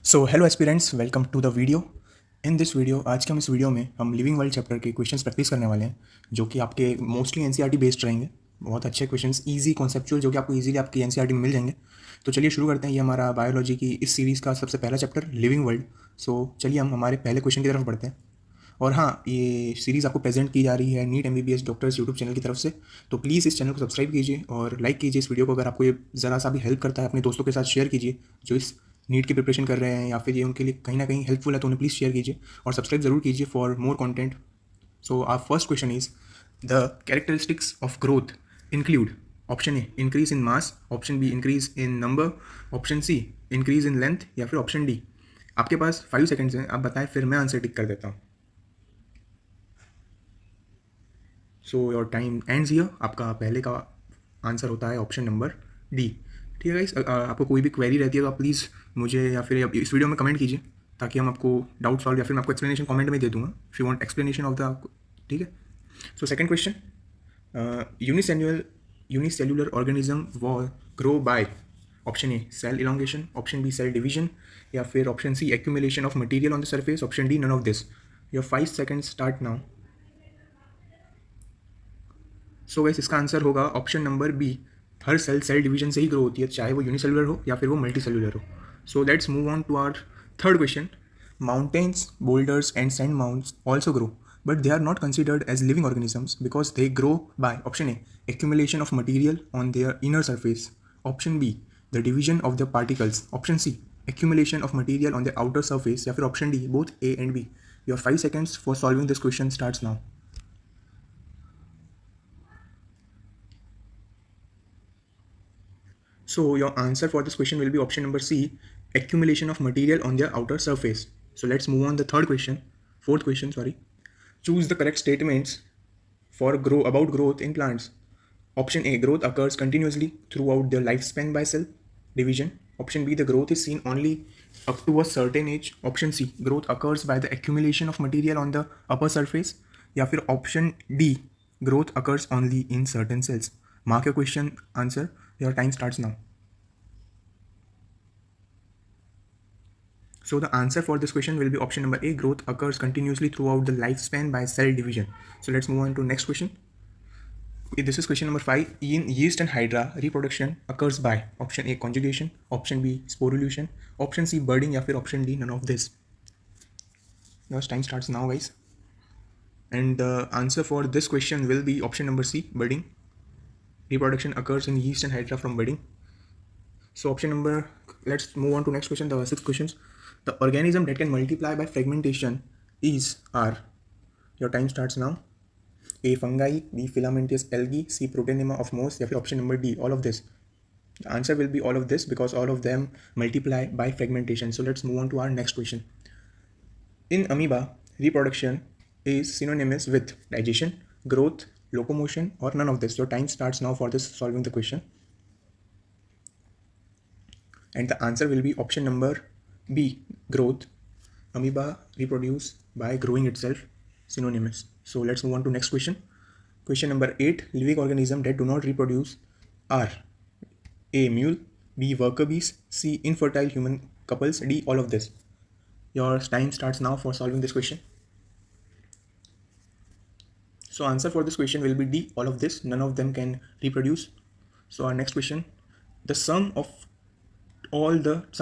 So hello aspirants, welcome to the video. In this video, आज के हम इस वीडियो में हम लिविंग वर्ल्ड चैप्टर के क्वेश्चंस प्रैक्टिस करने वाले हैं, जो कि आपके मोस्टली एनसीईआरटी बेस्ड रहेंगे। बहुत अच्छे क्वेश्चंस, इजी कॉन्सेप्चुअल, जो कि आपको इजीली आपकी एनसीईआरटी में मिल जाएंगे। तो चलिए शुरू करते हैं। ये हमारा बायोलॉजी की इस सीरीज़ का सबसे पहला चैप्टर, लिविंग वर्ल्ड। सो चलिए हम हमारे पहले क्वेश्चन की तरफ बढ़ते हैं। और हाँ, ये सीरीज़ आपको प्रेजेंट की जा रही है NEET MBBS doctors YouTube channel की तरफ से। तो प्लीज़ इस चैनल को सब्सक्राइब कीजिए और लाइक कीजिए इस वीडियो को। अगर आपको ये ज़रा सा भी हेल्प करता है, अपने दोस्तों के साथ शेयर कीजिए जो इस नीट की प्रिपरेशन कर रहे हैं, या फिर ये उनके लिए कहीं ना कहीं हेल्पफुल है, तो उन्हें प्लीज़ शेयर कीजिए और सब्सक्राइब जरूर कीजिए for more content. So our first question is the characteristics of growth include option A increase in mass, option B increase in number, option C increase in length, या फिर option D. आपके पास 5 seconds हैं, आप बताएं, फिर मैं answer tick कर देता हूँ। So your time ends here. आपका पहले का आंसर होता है ऑप्शन नंबर डी। ठीक है गाइस, आपको कोई भी क्वेरी रहती है तो आप प्लीज़ मुझे या फिर इस वीडियो में कमेंट कीजिए, ताकि हम आपको डाउट सॉल्व, या फिर मैं आपको एक्सप्लेनेशन कमेंट में दे दूंगा if you want explanation of the. ठीक है। So second question, unicellular organism will grow by option A cell elongation, option B cell division, या फिर option C accumulation of material on the surface, option D none of this. Your 5 seconds start now. So वैसे इसका answer होगा option number B. हर cell division से ही grow होती है, चाहे वो यूनिसेलुलर हो या फिर वो मल्टी सेलुलर हो। So let's move on to our third question. Mountains, boulders and sand mounds also grow, but they are not considered as living organisms because they grow by option A accumulation of material on their inner surface, option B the division of the particles, option C accumulation of material on the outer surface, या फिर option D both A and B. Your 5 seconds for solving this question starts now. So your answer for this question will be option number C, accumulation of material on their outer surface. So let's move on the fourth question, sorry. Choose the correct statements for about growth in plants. Option A, growth occurs continuously throughout their lifespan by cell division. Option B, the growth is seen only up to a certain age. Option C, growth occurs by the accumulation of material on the upper surface. या फिर option D, growth occurs only in certain cells. Mark your question answer. Your time starts now. So the answer for this question will be option number A, growth occurs continuously throughout the lifespan by cell division. So let's move on to next question. This is question number 5. In yeast and hydra, reproduction occurs by option A, conjugation, option B, sporulation, option C, budding, या फिर option D, none of this. Your time starts now, guys. And the answer for this question will be option number C, budding. Reproduction occurs in yeast and hydra from budding. So let's move on to next question, the sixth questions. The organism that can multiply by fragmentation are. Your time starts now. A, fungi, B, filamentous algae, C, protonema of moss, या फिर option number D, all of this. The answer will be all of this because all of them multiply by fragmentation. So let's move on to our next question. In amoeba, reproduction is synonymous with digestion, growth, locomotion, or none of this. Your time starts now for this solving the question. And the answer will be option number B, growth. Amoeba reproduce by growing itself, synonymous. So let's move on to next question. Question number 8. Living organisms that do not reproduce are A, mule, B, worker bees, C, infertile human couples, D, all of this. Your time starts now for solving this question. So answer for this question will be D, all of this. None of them can reproduce. So our next question. The sum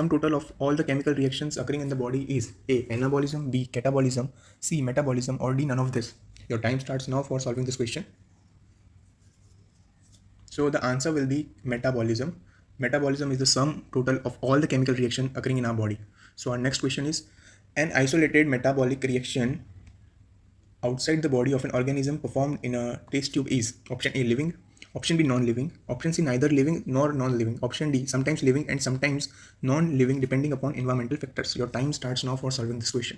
total of all the chemical reactions occurring in the body is A, anabolism, B, catabolism, C, metabolism, or D, none of this. Your time starts now for solving this question. So the answer will be metabolism. Metabolism is the sum total of all the chemical reaction occurring in our body. So our next question is, an isolated metabolic reaction outside the body of an organism performed in a test tube is option A, living, option B, non-living, option C, neither living nor non-living, option D, sometimes living and sometimes non-living depending upon environmental factors. Your time starts now for solving this question.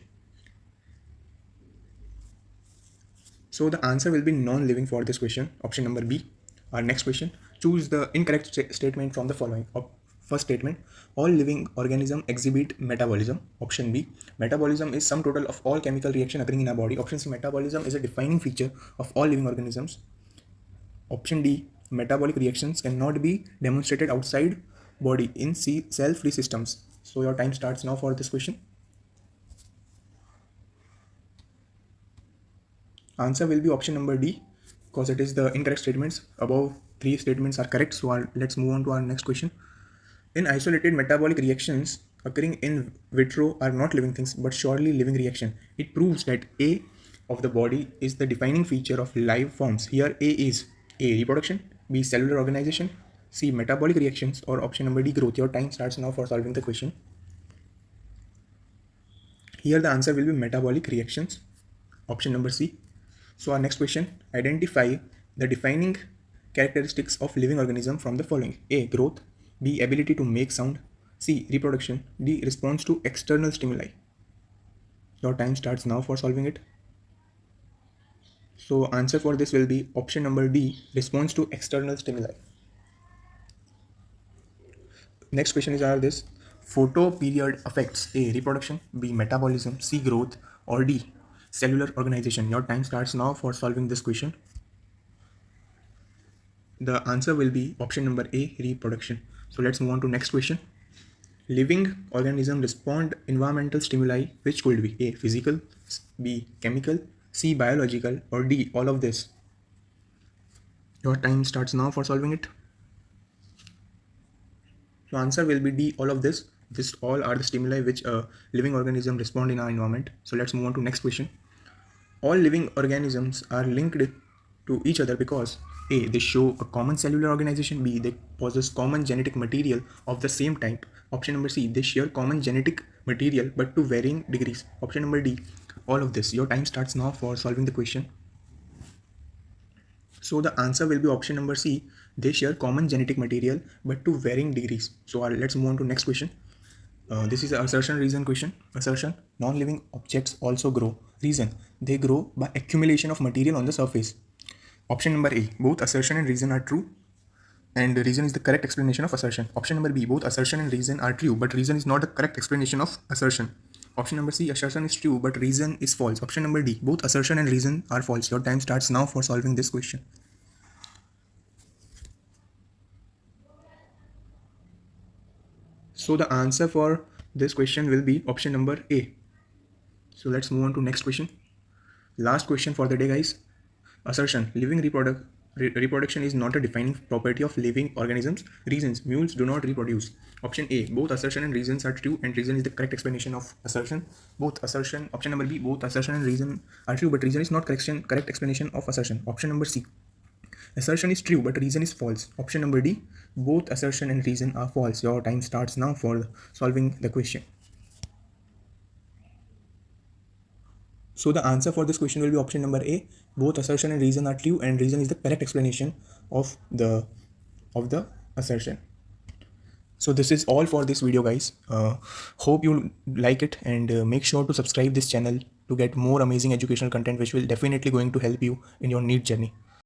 So the answer will be non-living for this question, option number B. Our next question, choose the incorrect statement from the following. First statement, all living organisms exhibit metabolism. Option B, metabolism is sum total of all chemical reaction occurring in our body. Option C, metabolism is a defining feature of all living organisms. Option D, metabolic reactions cannot be demonstrated outside body in cell-free systems. So your time starts now for this question. Answer will be option number D, because it is the incorrect statements. Above three statements are correct. So let's move on to our next question. In isolated metabolic reactions occurring in vitro are not living things but surely living reaction. It proves that A of the body is the defining feature of live forms. Here A is A reproduction, B cellular organization, C metabolic reactions, or option number D growth. Your time starts now for solving the question. Here the answer will be metabolic reactions, option number C. So our next question, identify the defining characteristics of living organism from the following. A growth, B ability to make sound, C reproduction, D response to external stimuli. Your time starts now for solving it. So answer for this will be option number D, response to external stimuli. Next question is this, photoperiod affects A reproduction, B metabolism, C growth, or D cellular organization. Your time starts now for solving this question. The answer will be option number A, reproduction. So let's move on to next question. Living organisms respond environmental stimuli, which could be A physical, B chemical, C biological, or D all of this. Your time starts now for solving it. So answer will be D all of this. This all are the stimuli which a living organism respond in our environment. So let's move on to next question. All living organisms are linked to each other because A, they show a common cellular organization, B, they possess common genetic material of the same type, option number C, they share common genetic material but to varying degrees, option number D, all of this. Your time starts now for solving the question. So the answer will be option number C, they share common genetic material but to varying degrees. So let's move on to next question. This is an assertion reason question. Assertion, non-living objects also grow. Reason, they grow by accumulation of material on the surface. Option number A, both assertion and reason are true, and reason is the correct explanation of assertion. Option number B, both assertion and reason are true, but reason is not the correct explanation of assertion. Option number C, assertion is true, but reason is false. Option number D, both assertion and reason are false. Your time starts now for solving this question. So the answer for this question will be option number A. So let's move on to next question. Last question for the day, guys. Assertion, living reproduction is not a defining property of living organisms. Reasons, mules do not reproduce. Option A, both assertion and reasons are true, and reason is the correct explanation of assertion. Both assertion, option number B, both assertion and reason are true, but reason is not correct explanation of assertion. Option number C, assertion is true, but reason is false. Option number D, both assertion and reason are false. Your time starts now for solving the question. So the answer for this question will be option number A, both assertion and reason are true, and reason is the correct explanation of the assertion. So this is all for this video, guys. Hope you like it, and make sure to subscribe this channel to get more amazing educational content which will definitely going to help you in your NEET journey.